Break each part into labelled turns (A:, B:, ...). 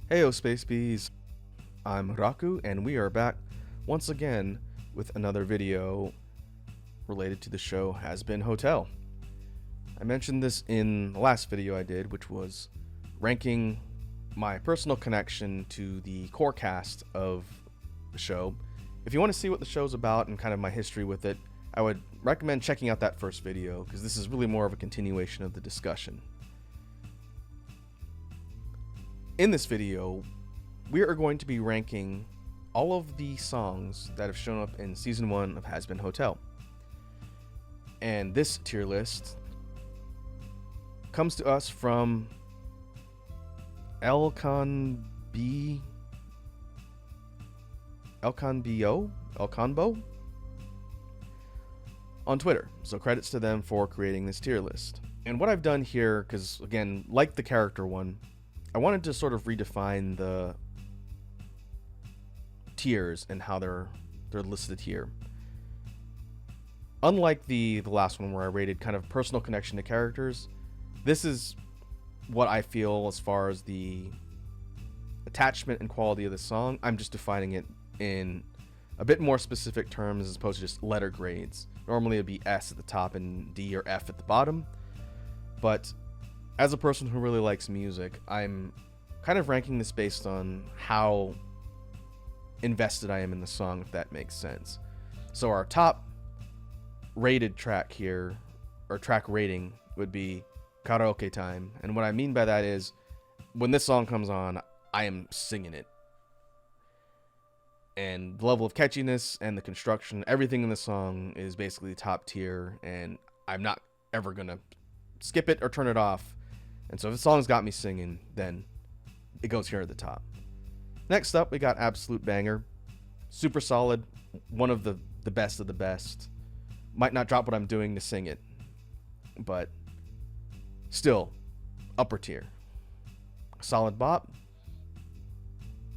A: Heyo Space Bees, I'm Rakku and we are back once again with another video related to the show Hazbin Hotel. I mentioned this in the last video I did, which was ranking my personal connection to the core cast of the show. If you want to see what the show's about and kind of my history with it, I would recommend checking out that first video because this is really more of a continuation of the discussion. In this video, we are going to be ranking all of the songs that have shown up in Season 1 of Hazbin Hotel. And this tier list comes to us from Elconbo on Twitter. So credits to them for creating this tier list. And what I've done here, because again, like the character one, I wanted to sort of redefine the tiers and how they're listed here. Unlike the last one where I rated kind of personal connection to characters, this is what I feel as far as the attachment and quality of the song. I'm just defining it in a bit more specific terms as opposed to just letter grades. Normally it'd be S at the top and D or F at the bottom, but as a person who really likes music, I'm kind of ranking this based on how invested I am in the song, if that makes sense. So our top rated track here, or track rating, would be Karaoke Time. And what I mean by that is, when this song comes on, I am singing it. And the level of catchiness and the construction, everything in the song is basically top tier, and I'm not ever gonna skip it or turn it off. And so if the song's got me singing, then it goes here at the top. Next up, we got Absolute Banger. Super solid, one of the best of the best. Might not drop what I'm doing to sing it, but still, upper tier. Solid bop.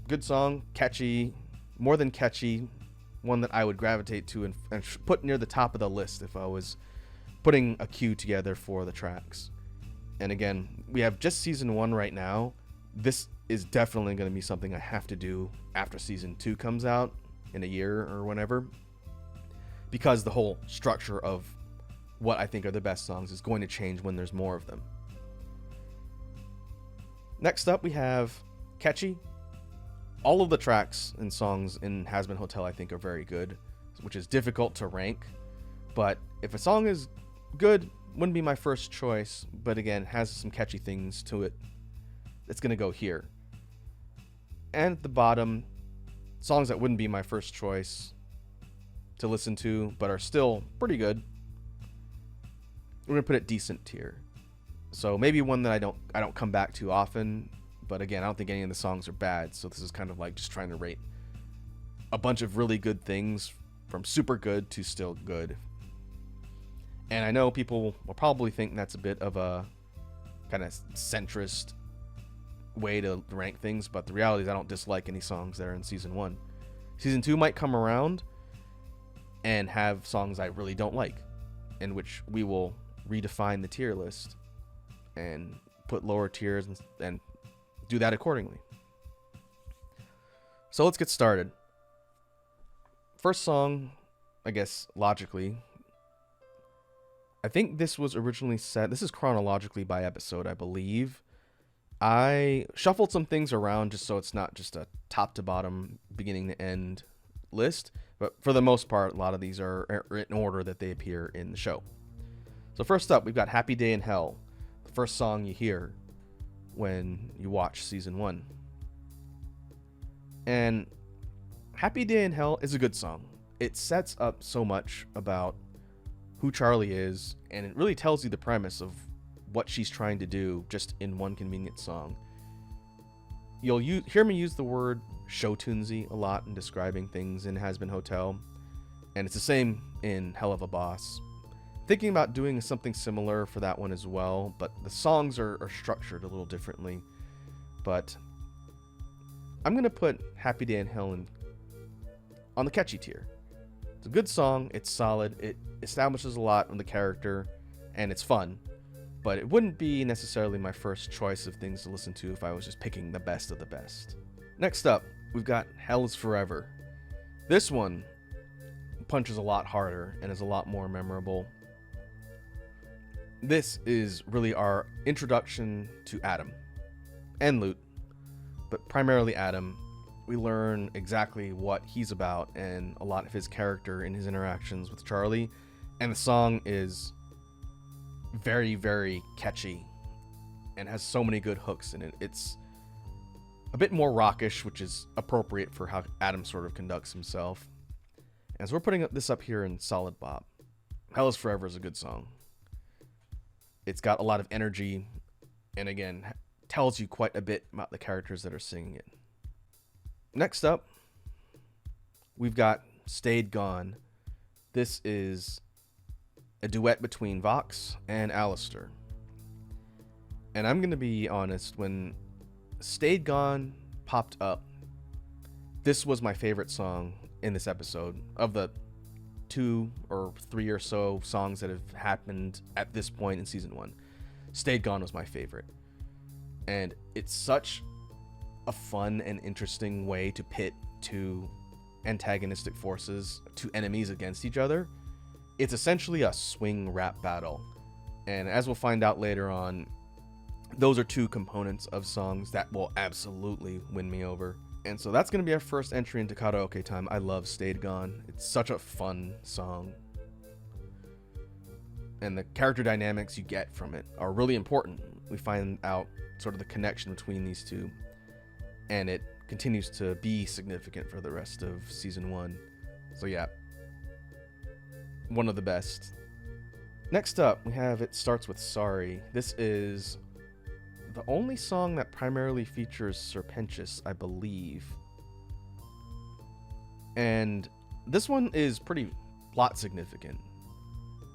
A: Good song, catchy, more than catchy. One that I would gravitate to and put near the top of the list if I was putting a queue together for the tracks. And again, we have just Season 1 right now. This is definitely going to be something I have to do after Season 2 comes out in a year or whenever, because the whole structure of what I think are the best songs is going to change when there's more of them. Next up, we have Catchy. All of the tracks and songs in Hazbin Hotel I think are very good, which is difficult to rank, but if a song is good, wouldn't be my first choice, but again, has some catchy things to it, it's gonna go here. And at the bottom, songs that wouldn't be my first choice to listen to, but are still pretty good, we're gonna put it decent tier. So maybe one that I don't come back to often, but again, I don't think any of the songs are bad, so this is kind of like just trying to rate a bunch of really good things from super good to still good. And I know people will probably think that's a bit of a kind of centrist way to rank things, but the reality is I don't dislike any songs that are in Season 1. Season 2 might come around and have songs I really don't like, in which we will redefine the tier list and put lower tiers and do that accordingly. So let's get started. First song, I guess logically, I think this was originally set, this is chronologically by episode, I believe. I shuffled some things around just so it's not just a top to bottom, beginning to end list, but for the most part, a lot of these are in order that they appear in the show. So first up, we've got Happy Day in Hell, the first song you hear when you watch Season 1. And Happy Day in Hell is a good song. It sets up so much about who Charlie is, and it really tells you the premise of what she's trying to do just in one convenient song. You'll hear me use the word show-tunesy a lot in describing things in Hazbin Hotel, and it's the same in Hell of a Boss. Thinking about doing something similar for that one as well, but the songs are structured a little differently. But I'm going to put Happy Day in Hell on the catchy tier. It's a good song, it's solid, it establishes a lot on the character, and it's fun. But it wouldn't be necessarily my first choice of things to listen to if I was just picking the best of the best. Next up, we've got Hell is Forever. This one punches a lot harder and is a lot more memorable. This is really our introduction to Adam and Lute, but primarily Adam. We learn exactly what he's about and a lot of his character in his interactions with Charlie, and the song is very, very catchy and has so many good hooks in it. It's a bit more rockish, which is appropriate for how Adam sort of conducts himself. And so we're putting this up here in solid bop. Hell is Forever is a good song. It's got a lot of energy and, again, tells you quite a bit about the characters that are singing it. Next up, we've got Stayed Gone. This is a duet between Vox and Alistair. And I'm going to be honest, when Stayed Gone popped up, this was my favorite song in this episode. Of the 2 or 3 or so songs that have happened at this point in season 1, Stayed Gone was my favorite. And it's such a fun and interesting way to pit two antagonistic forces, two enemies against each other. It's essentially a swing rap battle. And as we'll find out later on, those are two components of songs that will absolutely win me over. And so that's going to be our first entry into karaoke time. I love Stayed Gone. It's such a fun song. And the character dynamics you get from it are really important. We find out sort of the connection between these two. And it continues to be significant for the rest of season 1. So yeah, one of the best. Next up, we have It Starts With Sorry. This is the only song that primarily features Serpentius, I believe. And this one is pretty plot significant.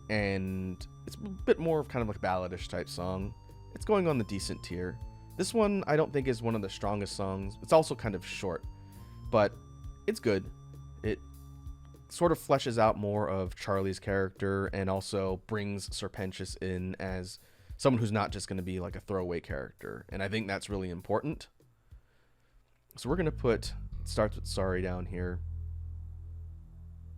A: And it's a bit more of kind of like a balladish type song. It's going on the decent tier. This one I don't think is one of the strongest songs. It's also kind of short, but it's good. It sort of fleshes out more of Charlie's character and also brings Serpentius in as someone who's not just going to be like a throwaway character. And I think that's really important. So we're going to put It Starts With Sorry down here.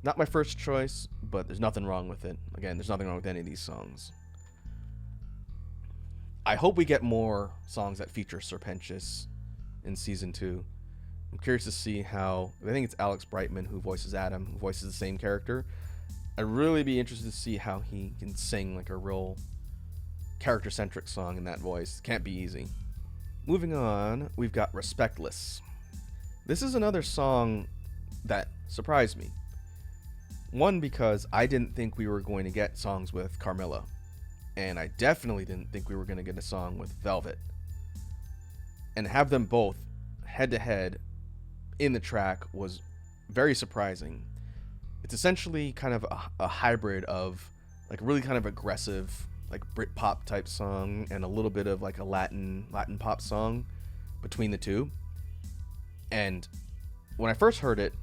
A: Not my first choice, but there's nothing wrong with it. Again, there's nothing wrong with any of these songs. I hope we get more songs that feature Serpentius in season 2. I'm curious to see how, I think it's Alex Brightman who voices Adam, who voices the same character. I'd really be interested to see how he can sing like a real character-centric song in that voice. Can't be easy. Moving on, we've got Respectless. This is another song that surprised me. One, because I didn't think we were going to get songs with Carmilla. And I definitely didn't think we were going to get a song with Velvet. And have them both head-to-head in the track was very surprising. It's essentially kind of a hybrid of like really kind of aggressive like Britpop type song and a little bit of like a Latin pop song between the two. And when I first heard it,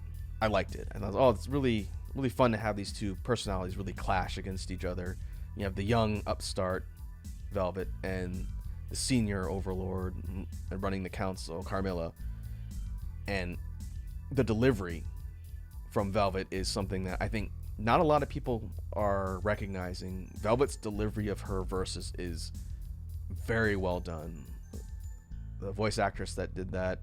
A: I liked it. And I was, oh, it's really fun to have these two personalities really clash against each other. You have the young upstart Velvet and the senior overlord and running the council, Carmilla. And the delivery from Velvet is something that I think not a lot of people are recognizing. Velvet's delivery of her verses is very well done. The voice actress that did that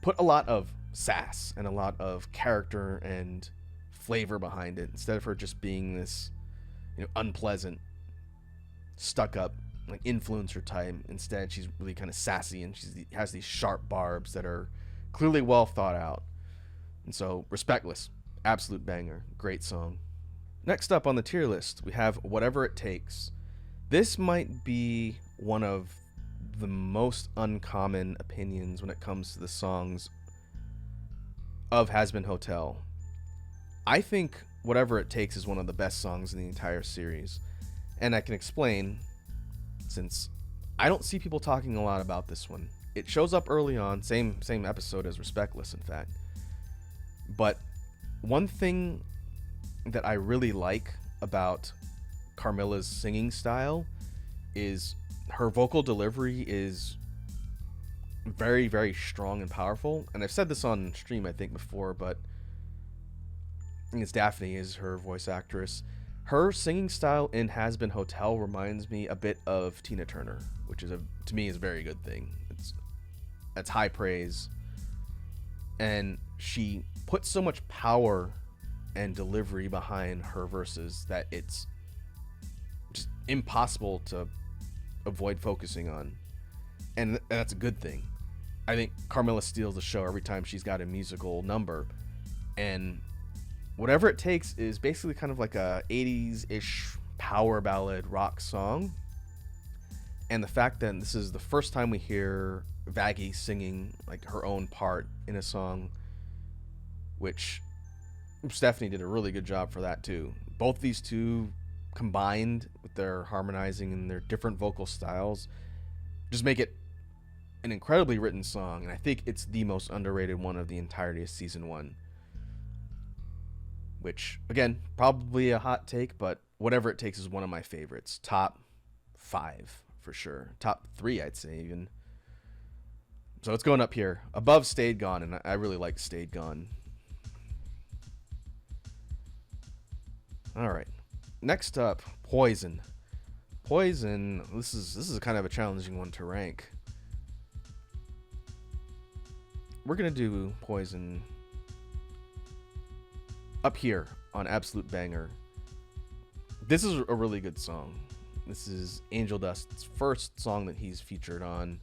A: put a lot of sass and a lot of character and flavor behind it, instead of her just being this, unpleasant, stuck up, like influencer type. Instead, she's really kind of sassy and she has these sharp barbs that are clearly well thought out. And so, Respectless, absolute banger, great song. Next up on the tier list, we have Whatever It Takes. This might be one of the most uncommon opinions when it comes to the songs of Hazbin Hotel. I think Whatever It Takes is one of the best songs in the entire series. And I can explain, since I don't see people talking a lot about this one. It shows up early on, same episode as Respectless, in fact. But one thing that I really like about Carmilla's singing style is her vocal delivery is very, very strong and powerful. And I've said this on stream, I think, before, but I think it's Daphne is her voice actress. Her singing style in Hazbin Hotel reminds me a bit of Tina Turner, which is to me is a very good thing. That's high praise. And she puts so much power and delivery behind her verses that it's just impossible to avoid focusing on. And that's a good thing. I think Carmilla steals the show every time she's got a musical number. And whatever it takes is basically kind of like a 80s-ish power ballad rock song. And the fact that this is the first time we hear Vaggie singing like her own part in a song, which Stephanie did a really good job for that too. Both these two combined with their harmonizing and their different vocal styles just make it an incredibly written song, and I think it's the most underrated one of the entirety of season 1. Which, again, probably a hot take, but whatever it takes is one of my favorites. Top 5 for sure. Top 3, I'd say even. So it's going up here above Stayed Gone, and I really like Stayed Gone. All right, next up, Poison. Poison. This is a kind of a challenging one to rank. We're gonna do Poison up here on Absolute Banger. This is a really good song. This is Angel Dust's first song that he's featured on,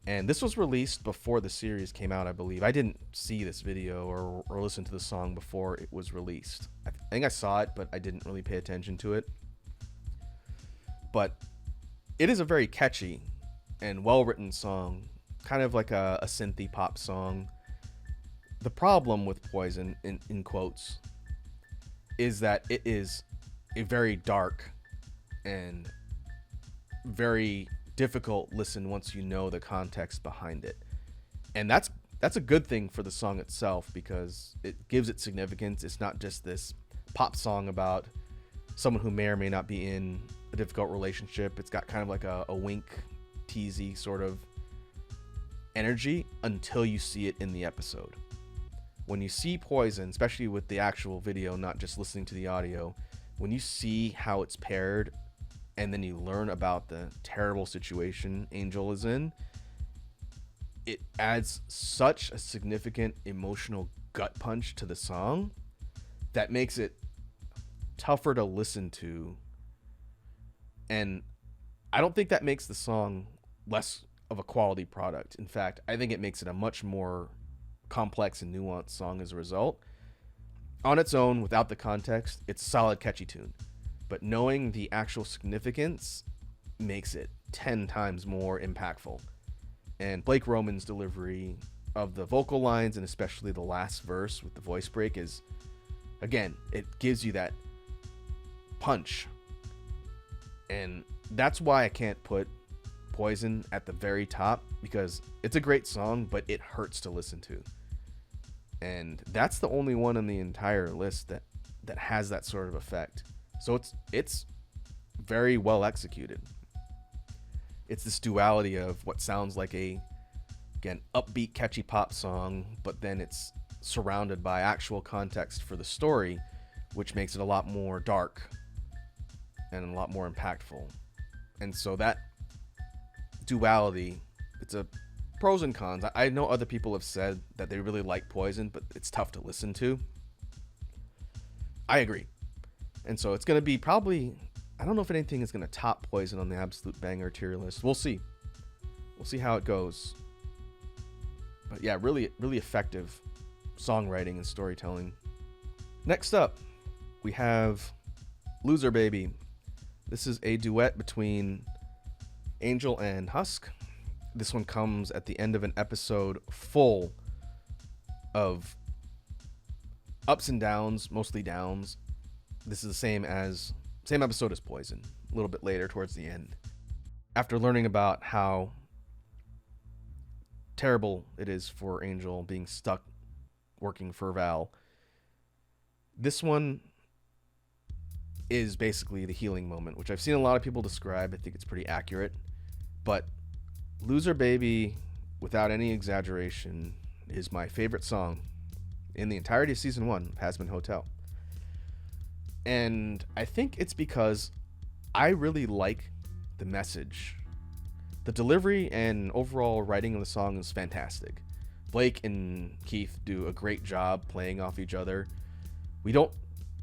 A: and this was released before the series came out, I believe. I didn't see this video or listen to the song before it was released. I think I saw it, but I didn't really pay attention to it. But it is a very catchy and well-written song, kind of like a synthy pop song. The problem with Poison, in quotes, is that it is a very dark and very difficult listen once you know the context behind it. And that's a good thing for the song itself, because it gives it significance. It's not just this pop song about someone who may or may not be in a difficult relationship. It's got kind of like a wink, teasy sort of energy until you see it in the episode. When you see Poison, especially with the actual video, not just listening to the audio, when you see how it's paired and then you learn about the terrible situation Angel is in, it adds such a significant emotional gut punch to the song that makes it tougher to listen to. And I don't think that makes the song less of a quality product. In fact, I think it makes it a much more complex and nuanced song as a result. On its own, without the context, it's a solid, catchy tune. But knowing the actual significance makes it 10 times more impactful. And Blake Roman's delivery of the vocal lines, and especially the last verse with the voice break, is, again, it gives you that punch. And that's why I can't put Poison at the very top, because it's a great song, but it hurts to listen to. And that's the only one on the entire list that has that sort of effect. So it's very well executed. It's this duality of what sounds like a, again, upbeat, catchy pop song, but then it's surrounded by actual context for the story, which makes it a lot more dark and a lot more impactful. And so that duality, it's a pros and cons. I know other people have said that they really like Poison, but it's tough to listen to. I agree. And so it's going to be probably, I don't know if anything is going to top Poison on the Absolute Banger tier list. We'll see. We'll see how it goes. But yeah, really, really effective songwriting and storytelling. Next up, we have Loser Baby. This is a duet between Angel and Husk. This one comes at the end of an episode full of ups and downs, mostly downs. This is the same episode as Poison, a little bit later towards the end. After learning about how terrible it is for Angel being stuck working for Val. This one is basically the healing moment, which I've seen a lot of people describe. I think it's pretty accurate. But Loser Baby, without any exaggeration, is my favorite song in the entirety of season 1 of Hazbin Hotel. And I think it's because I really like the message. The delivery and overall writing of the song is fantastic. Blake and Keith do a great job playing off each other. We don't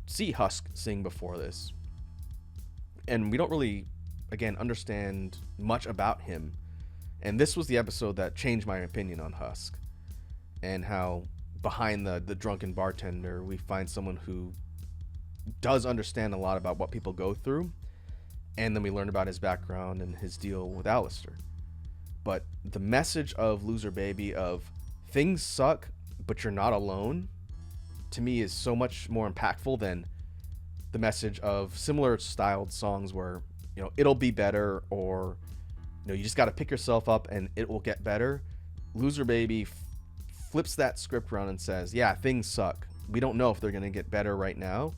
A: see Husk sing before this. And we don't really, again, understand much about him. And this was the episode that changed my opinion on Husk. And how behind the drunken bartender, we find someone who does understand a lot about what people go through. And then we learn about his background and his deal with Alistair. But the message of Loser Baby of things suck, but you're not alone, to me is so much more impactful than the message of similar styled songs where, it'll be better, or, you just got to pick yourself up and it will get better. Loser Baby flips that script around and says, yeah, things suck. We don't know if they're going to get better right now,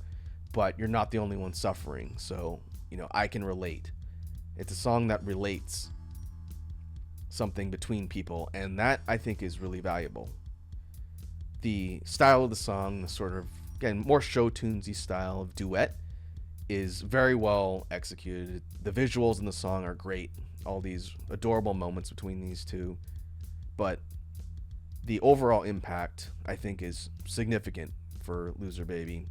A: but you're not the only one suffering. So, I can relate. It's a song that relates something between people, and that I think is really valuable. The style of the song, the sort of, again, more show tunesy style of duet, is very well executed. The visuals in the song are great. All these adorable moments between these two. But the overall impact, I think, is significant for Loser Baby.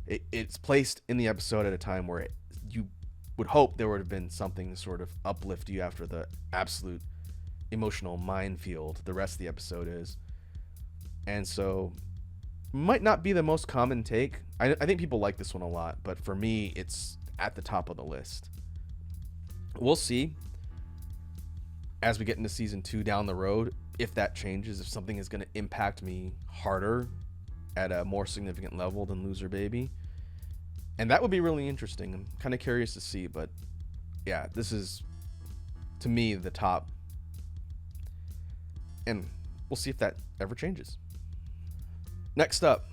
A: It's placed in the episode at a time where you would hope there would have been something to sort of uplift you after the absolute emotional minefield the rest of the episode is. And so, might not be the most common take. I think people like this one a lot, but for me, it's at the top of the list. We'll see as we get into season 2 down the road if that changes, if something is going to impact me harder at a more significant level than Loser Baby. And that would be really interesting. I'm kind of curious to see, but yeah, this is, to me, the top. And we'll see if that ever changes. Next up,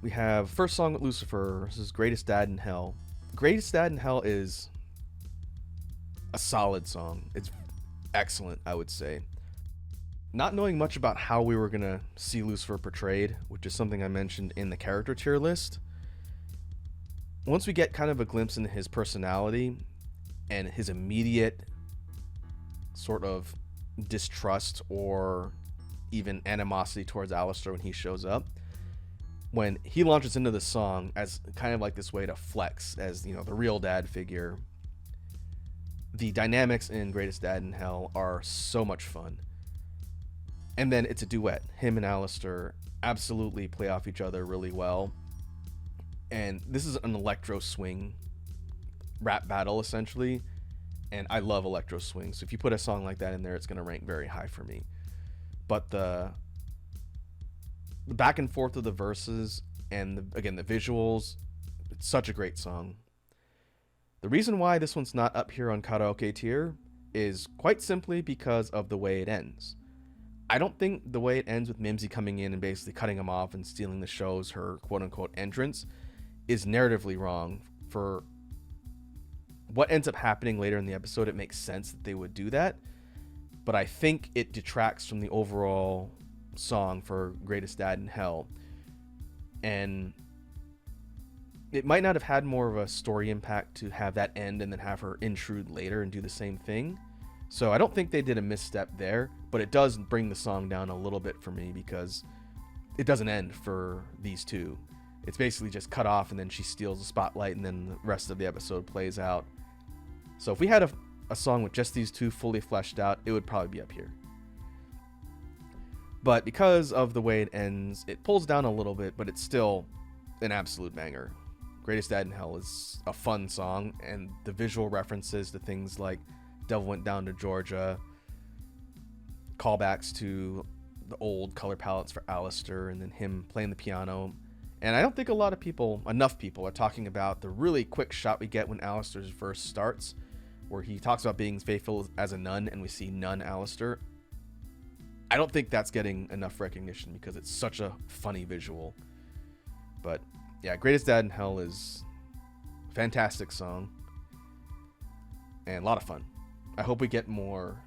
A: we have first song with Lucifer. This is Greatest Dad in Hell. Greatest Dad in Hell is a solid song. It's excellent, I would say. Not knowing much about how we were going to see Lucifer portrayed, which is something I mentioned in the character tier list, once we get kind of a glimpse into his personality and his immediate sort of distrust or even animosity towards Alistair when he shows up, when he launches into the song as kind of like this way to flex as, the real dad figure, the dynamics in Greatest Dad in Hell are so much fun. And then it's a duet. Him and Alistair absolutely play off each other really well. And this is an electro swing rap battle, essentially. And I love electro swing. So if you put a song like that in there, it's going to rank very high for me. But the back and forth of the verses and, the visuals, it's such a great song. The reason why this one's not up here on karaoke tier is quite simply because of the way it ends. I don't think the way it ends with Mimsy coming in and basically cutting him off and stealing the show's her quote-unquote entrance is narratively wrong. For what ends up happening later in the episode, it makes sense that they would do that, but I think it detracts from the overall song for Greatest Dad in Hell. And it might not have had more of a story impact to have that end and then have her intrude later and do the same thing. So I don't think they did a misstep there, but it does bring the song down a little bit for me because it doesn't end for these two. It's basically just cut off and then she steals the spotlight and then the rest of the episode plays out. So if we had a song with just these two fully fleshed out, it would probably be up here. But because of the way it ends, it pulls down a little bit, but it's still an absolute banger. Greatest Dad in Hell is a fun song, and the visual references to things like Devil Went Down to Georgia, callbacks to the old color palettes for Alistair, and then him playing the piano. And I don't think enough people are talking about the really quick shot we get when Alistair's verse starts, where he talks about being faithful as a nun, and we see nun Alistair. I don't think that's getting enough recognition because it's such a funny visual. But yeah, Greatest Dad in Hell is a fantastic song and a lot of fun. I hope we get more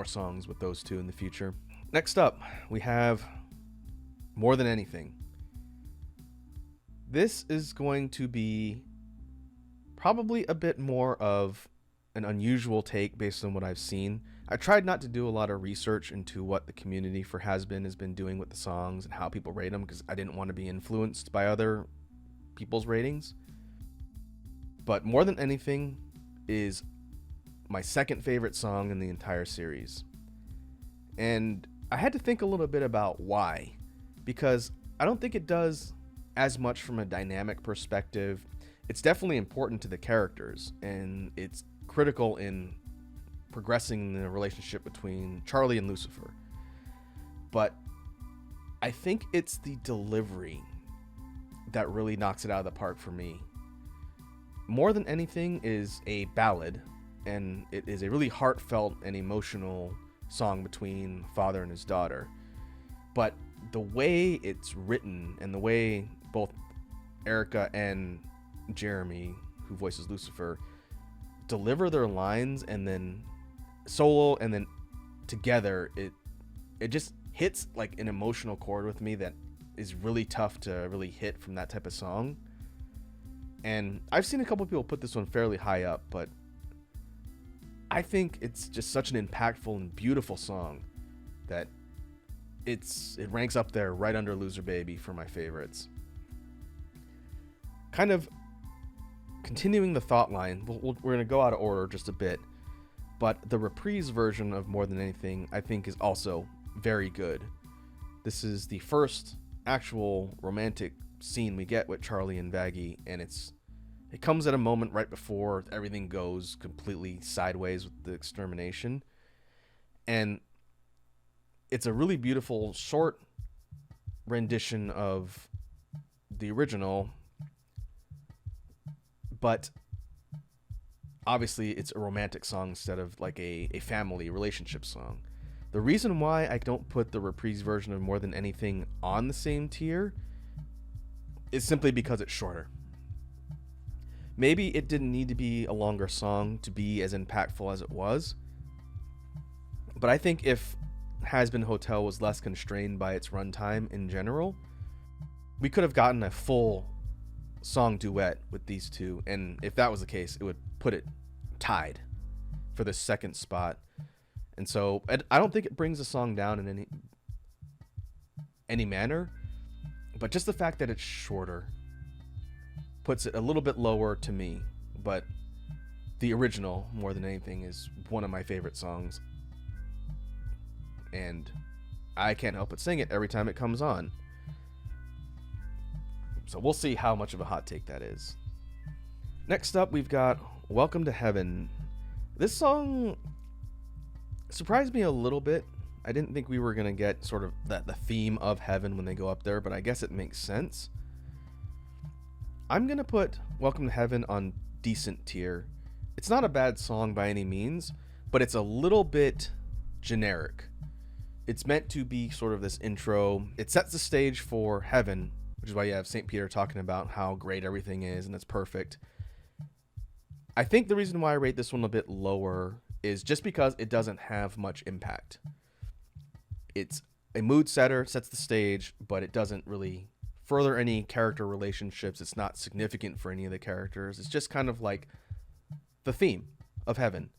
A: songs with those two in the future. Next up, we have More Than Anything. This is going to be probably a bit more of an unusual take based on what I've seen. I tried not to do a lot of research into what the community for Hazbin has been doing with the songs and how people rate them, because I didn't want to be influenced by other people's ratings. But More Than Anything is my second favorite song in the entire series. And I had to think a little bit about why, because I don't think it does as much from a dynamic perspective. It's definitely important to the characters, and it's critical in progressing the relationship between Charlie and Lucifer. But I think it's the delivery that really knocks it out of the park for me. More Than Anything is a ballad, and it is a really heartfelt and emotional song between father and his daughter. But the way it's written and the way both Erica and Jeremy, who voices Lucifer, deliver their lines and then solo and then together, it just hits like an emotional chord with me that is really tough to really hit from that type of song. And I've seen a couple people put this one fairly high up, but I think it's just such an impactful and beautiful song that it ranks up there right under Loser Baby for my favorites. Kind of continuing the thought line, we're going to go out of order just a bit, but the reprise version of More Than Anything I think is also very good. This is the first actual romantic scene we get with Charlie and Vaggie, and it comes at a moment right before everything goes completely sideways with the extermination. And it's a really beautiful short rendition of the original, but obviously it's a romantic song instead of like a family relationship song. The reason why I don't put the reprise version of More Than Anything on the same tier is simply because it's shorter. Maybe it didn't need to be a longer song to be as impactful as it was, but I think if Hazbin Hotel was less constrained by its runtime in general, we could have gotten a full song duet with these two, and if that was the case, it would put it tied for the second spot. And so I don't think it brings the song down in any manner, but just the fact that it's shorter puts it a little bit lower to me. But the original, More Than Anything, is one of my favorite songs, and I can't help but sing it every time it comes on. So we'll see how much of a hot take that is. Next up, we've got Welcome to Heaven. This song surprised me a little bit. I didn't think we were going to get sort of the theme of heaven when they go up there, but I guess it makes sense. I'm going to put Welcome to Heaven on decent tier. It's not a bad song by any means, but it's a little bit generic. It's meant to be sort of this intro. It sets the stage for heaven, which is why you have St. Peter talking about how great everything is and it's perfect. I think the reason why I rate this one a bit lower is just because it doesn't have much impact. It's a mood setter, sets the stage, but it doesn't really further any character relationships. It's not significant for any of the characters. It's just kind of like the theme of heaven.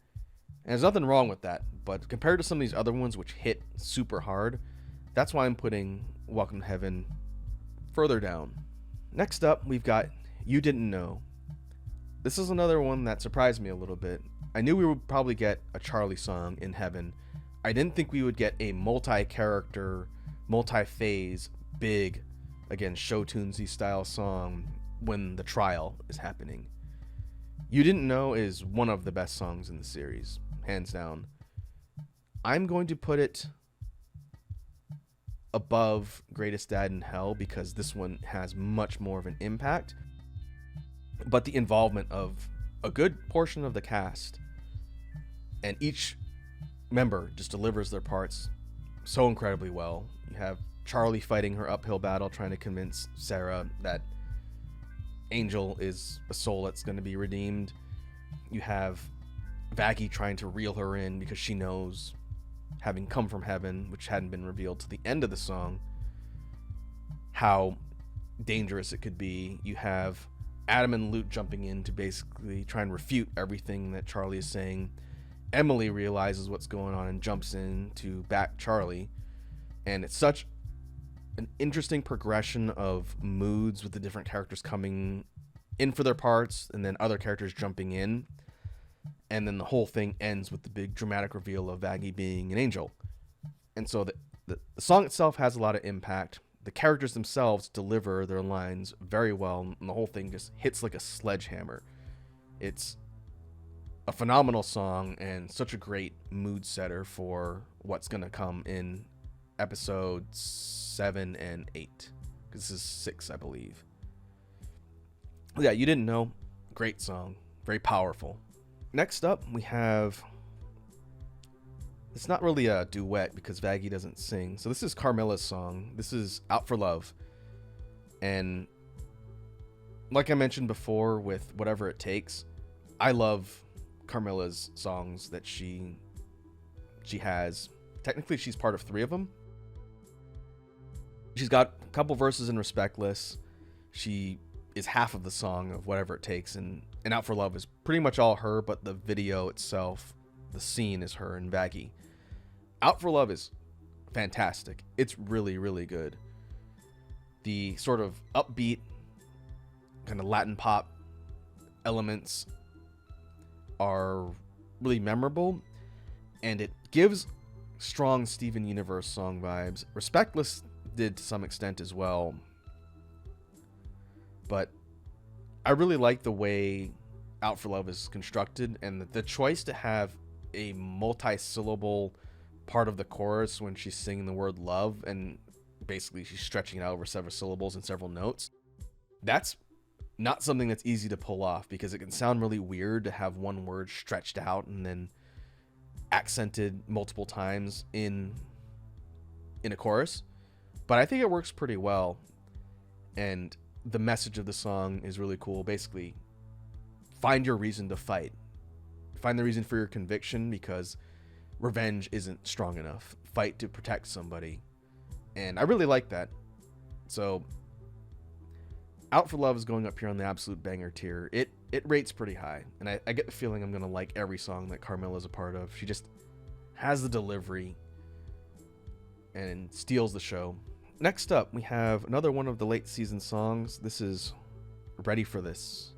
A: And there's nothing wrong with that, but compared to some of these other ones which hit super hard, that's why I'm putting Welcome to Heaven further down. Next up, we've got You Didn't Know. This is another one that surprised me a little bit. I knew we would probably get a Charlie song in heaven. I didn't think we would get a multi-character, multi-phase, big, again, show tunesy style song when the trial is happening. You Didn't Know is one of the best songs in the series, hands down. I'm going to put it above Greatest Dad in Hell because this one has much more of an impact. But the involvement of a good portion of the cast and each member just delivers their parts so incredibly well. You have Charlie fighting her uphill battle, trying to convince Sarah that Angel is a soul that's going to be redeemed. You have Vaggie trying to reel her in because she knows, having come from heaven, which hadn't been revealed to the end of the song, how dangerous it could be. You have Adam and Luke jumping in to basically try and refute everything that Charlie is saying. Emily realizes what's going on and jumps in to back Charlie. And it's such an interesting progression of moods with the different characters coming in for their parts and then other characters jumping in. And then the whole thing ends with the big dramatic reveal of Vaggie being an angel. And so the song itself has a lot of impact. The characters themselves deliver their lines very well, and the whole thing just hits like a sledgehammer. It's a phenomenal song and such a great mood setter for what's going to come in episodes 7 and 8. This is 6, I believe. Yeah, you didn't know. Great song. Very powerful. Next up, we have... It's not really a duet because Vaggie doesn't sing. So this is Carmilla's song. This is Out for Love. And like I mentioned before with Whatever It Takes, I love Carmilla's songs that she has. Technically, she's part of 3 of them. She's got a couple verses in Respectless. She is half of the song of Whatever It Takes. And Out for Love is pretty much all her, but the video itself, the scene, is her and Vaggie. Out for Love is fantastic. It's really, really good. The sort of upbeat, kind of Latin pop elements are really memorable, and it gives strong Steven Universe song vibes. Respectless did to some extent as well, but I really like the way Out for Love is constructed, and the choice to have a multi-syllable part of the chorus when she's singing the word love, and basically she's stretching it out over several syllables and several notes. That's not something that's easy to pull off because it can sound really weird to have one word stretched out and then accented multiple times in a chorus. But I think it works pretty well, and the message of the song is really cool. Basically, find your reason to fight. Find the reason for your conviction, because revenge isn't strong enough. Fight to protect somebody. And I really like that. So Out for Love is going up here on the absolute banger tier. It rates pretty high, and I get the feeling I'm gonna like every song that Carmilla's a part of. She just has the delivery and steals the show. Next up, we have another one of the late season songs. This is Ready for This.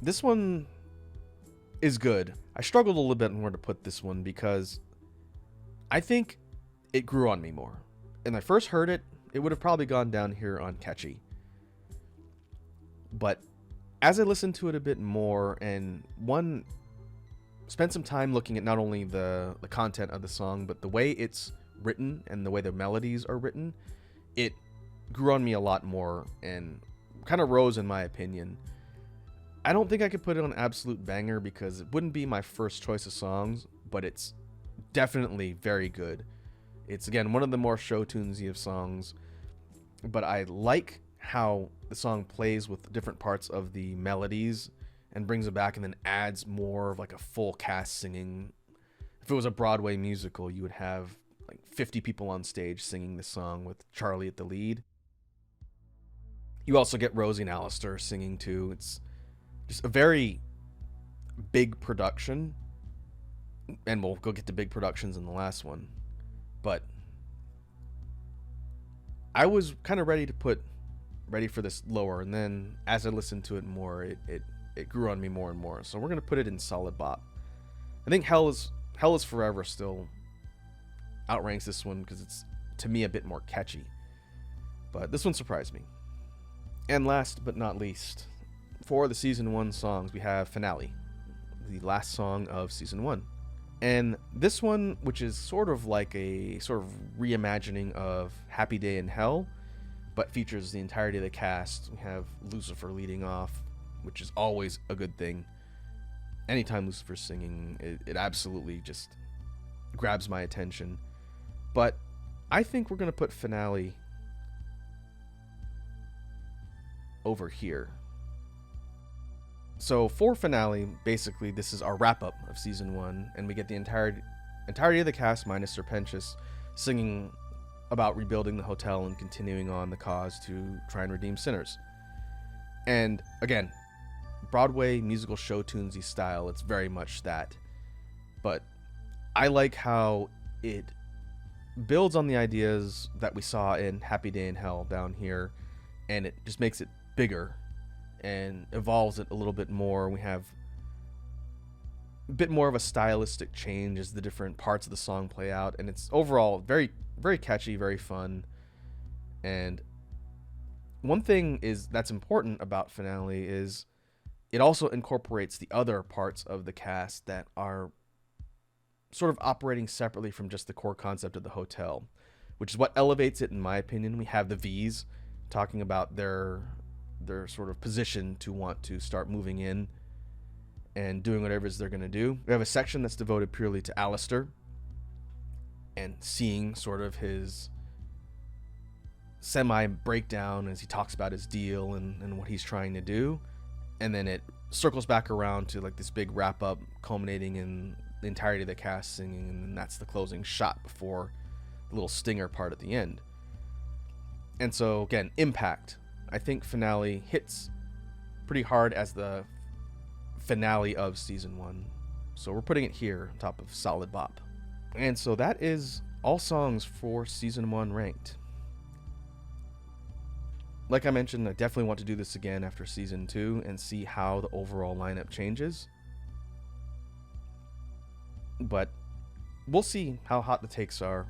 A: This one is good. I struggled a little bit on where to put this one because I think it grew on me more. When I first heard it, it would have probably gone down here on Catchy. But as I listened to it a bit more and spent some time looking at not only the content of the song, but the way it's written and the way the melodies are written, it grew on me a lot more and kind of rose in my opinion. I don't think I could put it on absolute banger because it wouldn't be my first choice of songs, but it's definitely very good. It's, again, one of the more show tunesy of songs, but I like how the song plays with different parts of the melodies and brings it back and then adds more of like a full cast singing. If it was a Broadway musical, you would have like 50 people on stage singing this song with Charlie at the lead. You also get Rosie and Alistair singing too. It's just a very big production, and we'll go get to big productions in the last one. But I was kind of ready to put Ready for This lower, and then as I listened to it more, it grew on me more and more. So we're gonna put it in solid bop. I think Hell is Forever still outranks this one because it's, to me, a bit more catchy. But this one surprised me. And last but not least, for the season 1 songs, we have Finale, the last song of season 1. And this one, which is sort of like a sort of reimagining of Happy Day in Hell, but features the entirety of the cast. We have Lucifer leading off, which is always a good thing. Anytime Lucifer's singing, it absolutely just grabs my attention. But I think we're going to put finale over here. So for finale, basically this is our wrap up of season 1, and we get the entirety of the cast minus Serpentius singing about rebuilding the hotel and continuing on the cause to try and redeem sinners. And again, Broadway musical show tunesy style, it's very much that. But I like how it builds on the ideas that we saw in Happy Day in Hell down here, and it just makes it bigger and evolves it a little bit more. We have a bit more of a stylistic change as the different parts of the song play out, and it's overall very, very catchy, very fun. And one thing is that's important about finale is it also incorporates the other parts of the cast that are sort of operating separately from just the core concept of the hotel, which is what elevates it, in my opinion. We have the V's talking about their sort of position to want to start moving in and doing whatever it is they're going to do. We have a section that's devoted purely to Alistair and seeing sort of his semi breakdown as he talks about his deal and what he's trying to do. And then it circles back around to like this big wrap up culminating in the entirety of the cast singing, and then that's the closing shot before the little stinger part at the end. And so again, impact. I think finale hits pretty hard as the finale of season 1. So we're putting it here on top of Solid Bop. And so that is all songs for season 1 ranked. Like I mentioned, I definitely want to do this again after season 2 and see how the overall lineup changes. But we'll see how hot the takes are.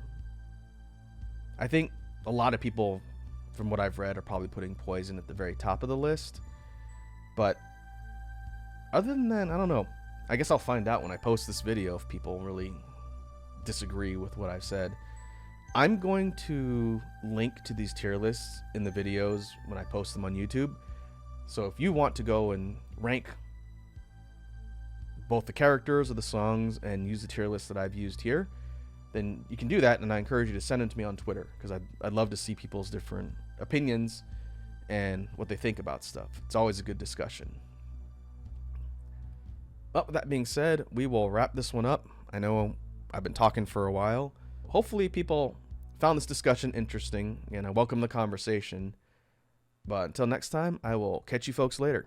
A: I think a lot of people, from what I've read, are probably putting Poison at the very top of the list. But other than that, I don't know. I guess I'll find out when I post this video if people really disagree with what I've said. I'm going to link to these tier lists in the videos when I post them on YouTube. So if you want to go and rank both the characters of the songs and use the tier list that I've used here, then you can do that, and I encourage you to send them to me on Twitter, because I'd love to see people's different opinions and what they think about stuff. It's always a good discussion. Well, with that being said, we will wrap this one up. I know I've been talking for a while. Hopefully people found this discussion interesting, and I welcome the conversation. But until next time, I will catch you folks later.